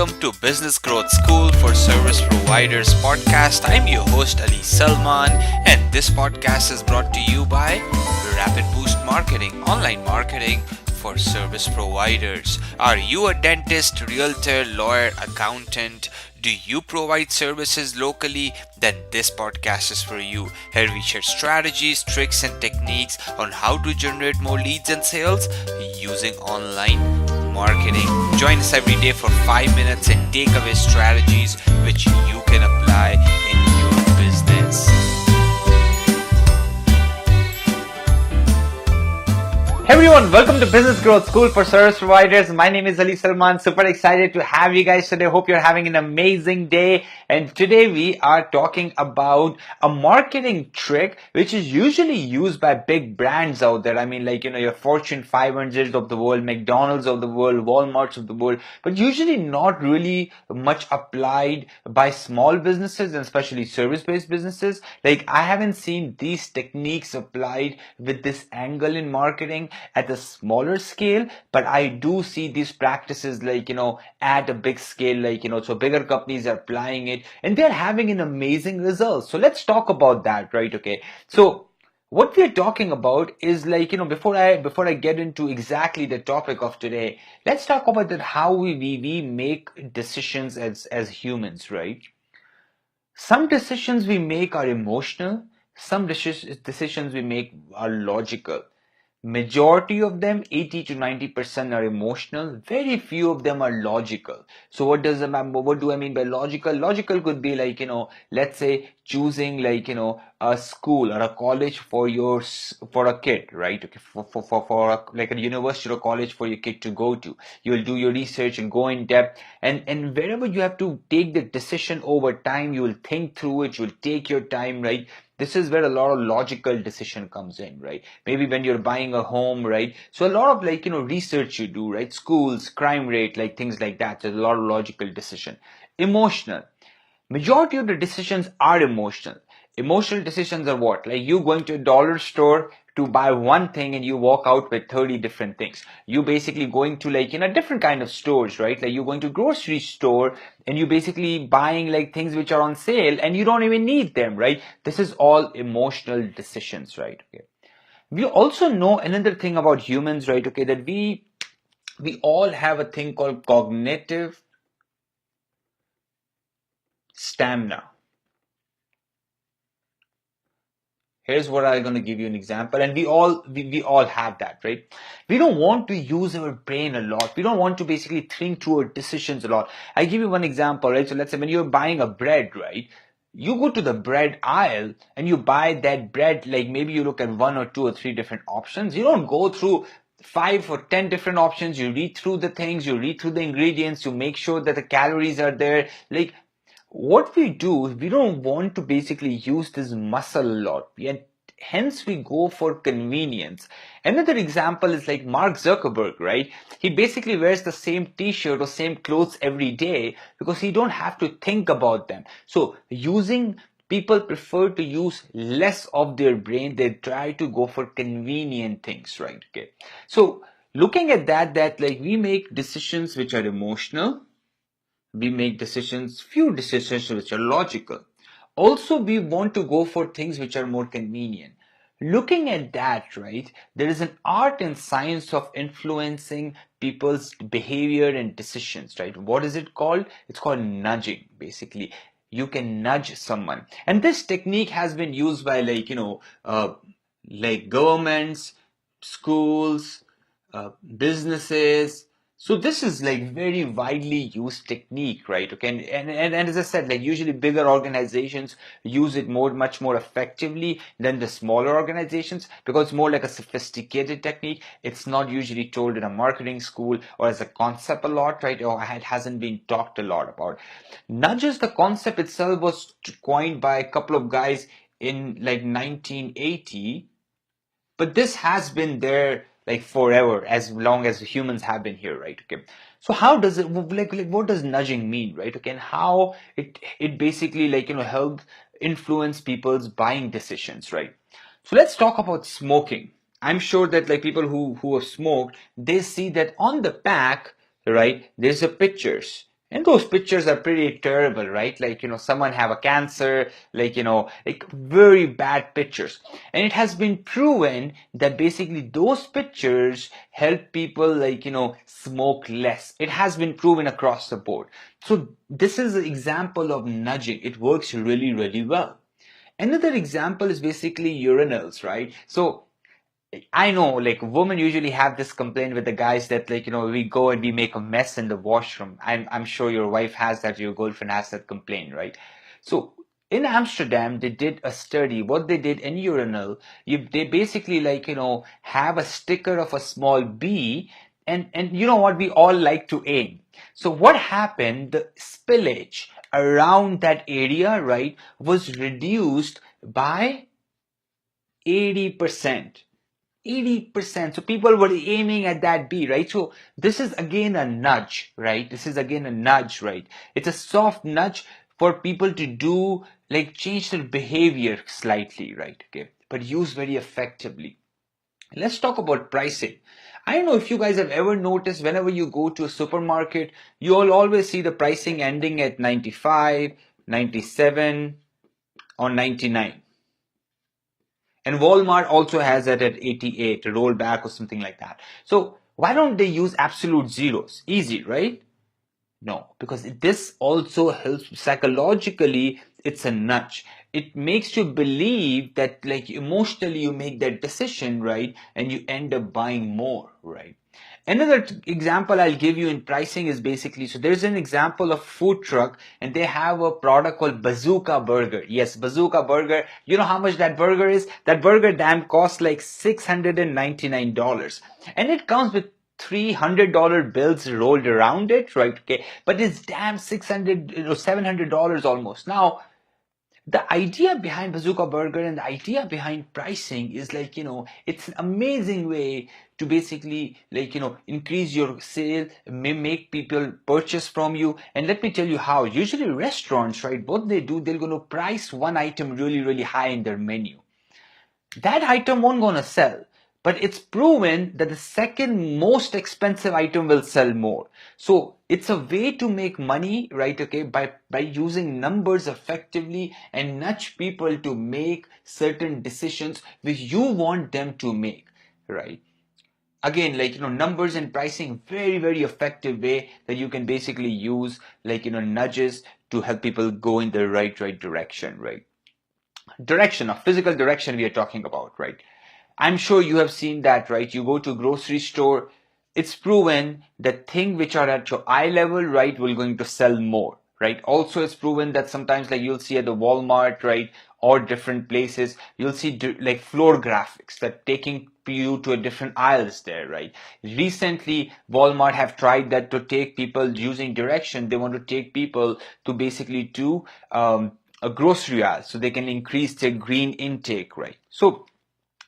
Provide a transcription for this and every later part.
welcome to Business Growth School for Service Providers podcast. I'm your host Ali Salman, and this podcast is brought to you by Rapid Boost Marketing, online marketing for service providers. Are you a dentist, realtor, lawyer, accountant? Do you provide services locally? Then this podcast is for you. Here we share strategies, tricks, and techniques on how to generate more leads and sales using online marketing. Join us every day for 5 minutes and take away strategies which you can apply in your business. Hey everyone, welcome to Business Growth School for Service Providers. My name is Ali Salman. Super excited to have you guys today. Hope you're having an amazing day. And today we are talking about a marketing trick which is usually used by big brands out there. I mean, your Fortune 500s of the world, McDonald's of the world, Walmarts of the world, but usually not really much applied by small businesses and especially service-based businesses. I haven't seen these techniques applied with this angle in marketing at a smaller scale, but I do see these practices at a big scale, so bigger companies are applying it and they're having an amazing result. So let's talk about that, right? Okay. So what we're talking about is before I get into exactly the topic of today, let's talk about that how we make decisions as humans, right? Some decisions we make are emotional, some decisions we make are logical. Majority of them, 80 to 90%, are emotional. Very few of them are logical. So what do I mean by logical? Logical could be let's say choosing a school or a college for a kid, right? Okay, like a university or college for your kid to go to. You'll do your research and go in depth, and wherever you have to take the decision over time, you will think through it. You'll take your time, right? This is where a lot of logical decision comes in, right? Maybe when you're buying a home, right? So a lot of research you do, right? Schools, crime rate, things like that. There's a lot of logical decision. Emotional. Majority of the decisions are emotional. Emotional decisions are what? Like you going to a dollar store to buy one thing and you walk out with 30 different things. You basically going to different kind of stores, right? Like you're going to grocery store and you basically buying things which are on sale and you don't even need them, right? This is all emotional decisions, right? Okay. We also know another thing about humans, right? Okay, that we all have a thing called cognitive stamina. Here's what I'm going to give you an example, and we all have that, right? We don't want to use our brain a lot. We don't want to basically think through our decisions a lot. I give you one example, right? So let's say when you're buying a bread, right? You go to the bread aisle and you buy that bread, maybe you look at one or two or three different options. You don't go through 5 or 10 different options. You read through the things, you read through the ingredients, you make sure that the calories are there. What we do is we don't want to basically use this muscle a lot, and hence we go for convenience. Another example is like Mark Zuckerberg, right? He basically wears the same t-shirt or same clothes every day because he don't have to think about them. So people prefer to use less of their brain. They try to go for convenient things, right? Okay. So looking at that we make decisions which are emotional. We make few decisions which are logical. Also, we want to go for things which are more convenient. Looking at that, right, there is an art and science of influencing people's behavior and decisions, right? What is it called? It's called nudging, basically. You can nudge someone. And this technique has been used by governments, schools, businesses. So this is very widely used technique, right? Okay, and as I said, usually bigger organizations use it much more effectively than the smaller organizations because it's more like a sophisticated technique. It's not usually told in a marketing school or as a concept a lot, right? Or it hasn't been talked a lot about. Nudges, the concept itself was coined by a couple of guys in 1980, but this has been there forever, as long as humans have been here, right? Okay. So how does it what does nudging mean, right? Okay, and how it basically help influence people's buying decisions, right? So let's talk about smoking. I'm sure that people who have smoked, they see that on the pack, right, there's a pictures. And those pictures are pretty terrible, right? Like, someone have a cancer, like very bad pictures. And it has been proven that basically those pictures help people, smoke less. It has been proven across the board. So this is an example of nudging. It works really, really well. Another example is basically urinals, right? So I know, like, women usually have this complaint with the guys that, we go and we make a mess in the washroom. I'm sure your wife has that, your girlfriend has that complaint, right? So in Amsterdam, they did a study. What they did in urinal, they basically, have a sticker of a small bee, and you know what? We all like to aim. So what happened? The spillage around that area, right, was reduced by 80%. 80%. So people were aiming at that B, right? So this is again a nudge, right? This is again a nudge, right? It's a soft nudge for people to do, like, change their behavior slightly, right? Okay. But used very effectively. Let's talk about pricing. I don't know if you guys have ever noticed whenever you go to a supermarket, you'll always see the pricing ending at 95, 97, or 99. And Walmart also has that at 88, a rollback or something like that. So why don't they use absolute zeros? Easy, right? No, because this also helps psychologically. It's a nudge. It makes you believe that, like, emotionally you make that decision, right? And you end up buying more, right? Another example I'll give you in pricing is basically, so there's an example of food truck and they have a product called Bazooka Burger. Yes, Bazooka Burger. You know how much that burger is? That burger damn costs like $699. And it comes with $300 bills rolled around it, right? Okay. But it's damn $700 almost. Now, the idea behind Bazooka Burger and the idea behind pricing is, it's an amazing way to basically, increase your sale, make people purchase from you. And let me tell you how. Usually restaurants, right, what they do, they're going to price one item really, really high in their menu. That item won't gonna sell. But it's proven that the second most expensive item will sell more. So it's a way to make money, right? Okay, by using numbers effectively and nudge people to make certain decisions which you want them to make, right? Again, numbers and pricing, very, very effective way that you can basically use, nudges to help people go in the right direction, right? Direction, of physical direction we are talking about, right? I'm sure you have seen that, right? You go to a grocery store, it's proven that things which are at your eye level, right, will going to sell more, right? Also, it's proven that sometimes, like, you'll see at the Walmart, right, or different places, you'll see like floor graphics that taking you to a different aisles there, right? Recently, Walmart have tried that to take people using direction. They want to take people to basically to a grocery aisle so they can increase their green intake, right? So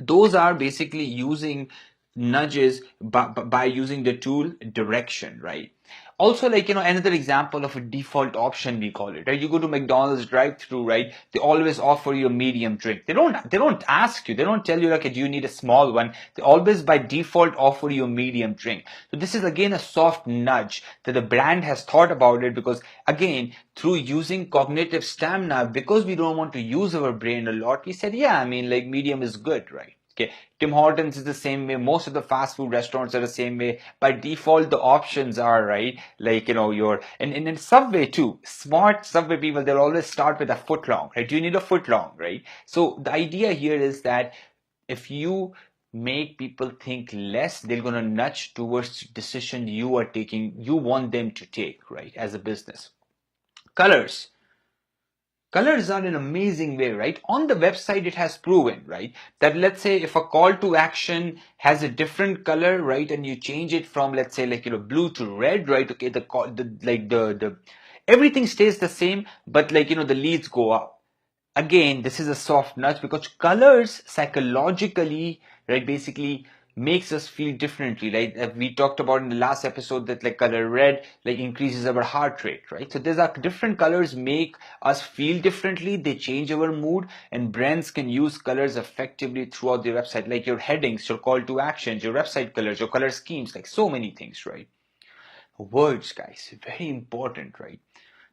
those are basically using nudges by using the tool direction, right? Also, another example of a default option, we call it, right? You go to McDonald's drive-through, right? They always offer you a medium drink. They don't ask you, they don't tell you, like, do you need a small one? They always by default offer you a medium drink. So this is again a soft nudge that the brand has thought about it, because again, through using cognitive stamina, because we don't want to use our brain a lot, we said, yeah, I mean, like, medium is good, right? Okay, Tim Hortons is the same way. Most of the fast food restaurants are the same way. By default, the options are, right, and in Subway too. Smart Subway people, they'll always start with a foot long, right? Do you need a foot long, right? So the idea here is that if you make people think less, they're gonna nudge towards decision you are taking, you want them to take, right, as a business. Colors. Colors are an amazing way, right? On the website, it has proven, right, that let's say if a call to action has a different color, right, and you change it from, let's say, blue to red, right? Okay, everything stays the same, but the leads go up. Again, this is a soft nudge because colors psychologically, right, basically makes us feel differently, right? We talked about in the last episode that, like, color red, like, increases our heart rate, right? So there's different colors make us feel differently. They change our mood, and brands can use colors effectively throughout their website, like your headings, your call to actions, your website colors, your color schemes, like so many things, right? Words, guys, very important, right?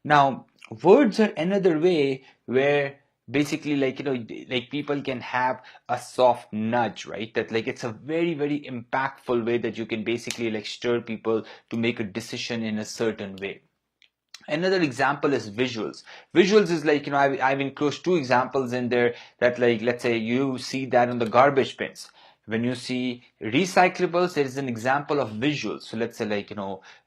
Now, words are another way where basically, like people can have a soft nudge, right? That like it's a very, very impactful way that you can basically like stir people to make a decision in a certain way. Another example is visuals. Visuals is like, I've enclosed two examples in there that like, let's say you see that on the garbage bins. When you see recyclables, there is an example of visuals. So let's say like,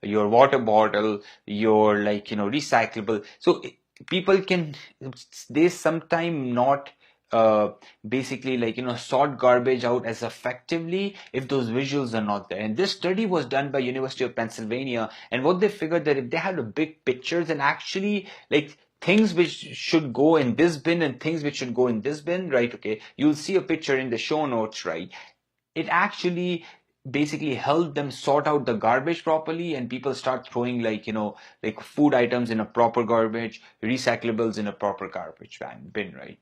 your water bottle, your like, recyclable. So people can, they sometime not uh, basically like sort garbage out as effectively if those visuals are not there. And this study was done by University of Pennsylvania, and what they figured that if they had a big pictures and actually like things which should go in this bin and things which should go in this bin, right? Okay, you'll see a picture in the show notes, right? It actually basically helped them sort out the garbage properly, and people start throwing like like food items in a proper garbage, recyclables in a proper garbage bin, right?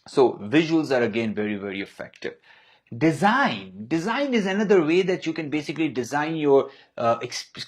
So visuals are again very, very effective. Design is another way that you can basically design your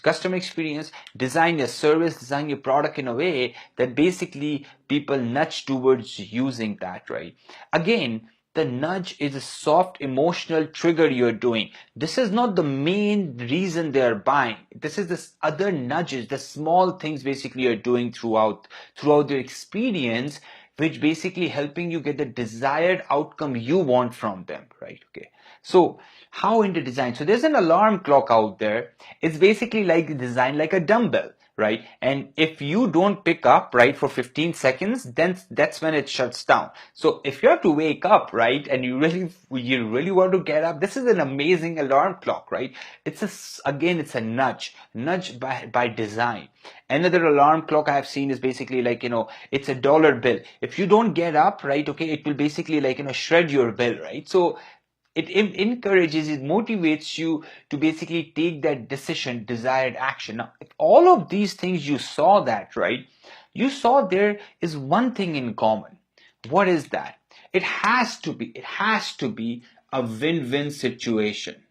customer experience, design your service, design your product in a way that basically people nudge towards using that, right? Again, the nudge is a soft emotional trigger you're doing. This is not the main reason they are buying. This is this other nudges, the small things basically you're doing throughout their experience, which basically helping you get the desired outcome you want from them, right? Okay. So how in the design? So there's an alarm clock out there. It's basically like designed like a dumbbell, right? And if you don't pick up, right, for 15 seconds, then that's when it shuts down. So if you have to wake up, right, and you really want to get up, this is an amazing alarm clock, right? It's a nudge by design. Another alarm clock I have seen is basically like, it's a dollar bill. If you don't get up, right, okay, it will basically like, shred your bill, right? So it motivates you to basically take that decision, desired action. Now, if all of these things you saw that, right? You saw there is one thing in common. What is that? It has to be a win-win situation.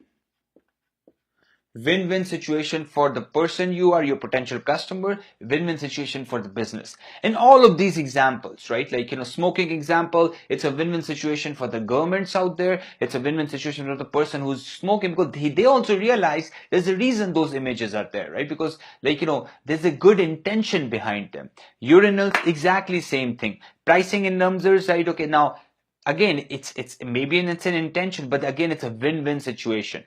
Win-win situation for the person you are, your potential customer, win-win situation for the business. In all of these examples, right? Like, smoking example, it's a win-win situation for the governments out there. It's a win-win situation for the person who's smoking, because they also realize there's a reason those images are there, right? Because like, there's a good intention behind them. Urinals, exactly same thing. Pricing in numbers, right? Okay, now, again, it's an intention, but again, it's a win-win situation.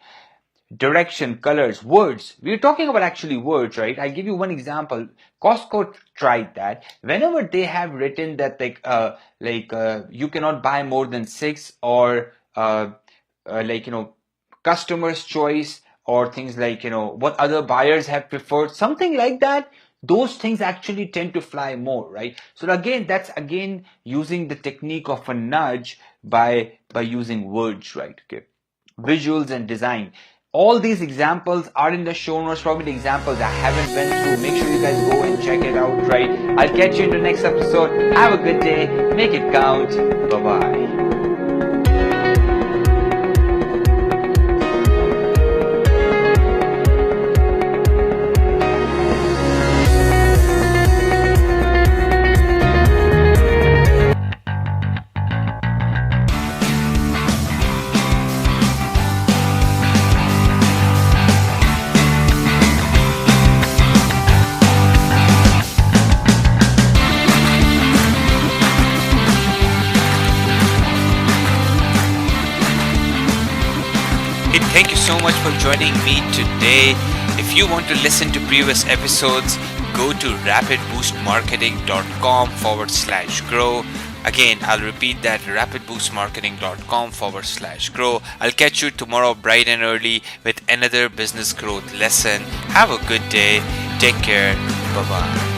Direction, colors, words. We're talking about actually words, right? I'll give you one example. Costco tried that. Whenever they have written that you cannot buy more than 6, or customer's choice, or things like, what other buyers have preferred, something like that, those things actually tend to fly more, right? So again, that's again using the technique of a nudge by using words, right? Okay. Visuals and design. All these examples are in the show notes, probably the examples I haven't went through. Make sure you guys go and check it out, right? I'll catch you in the next episode. Have a good day. Make it count. Bye-bye. Thank you so much for joining me today. If you want to listen to previous episodes, go to rapidboostmarketing.com/grow. Again, I'll repeat that, rapidboostmarketing.com/grow. I'll catch you tomorrow bright and early with another business growth lesson. Have a good day. Take care. Bye-bye.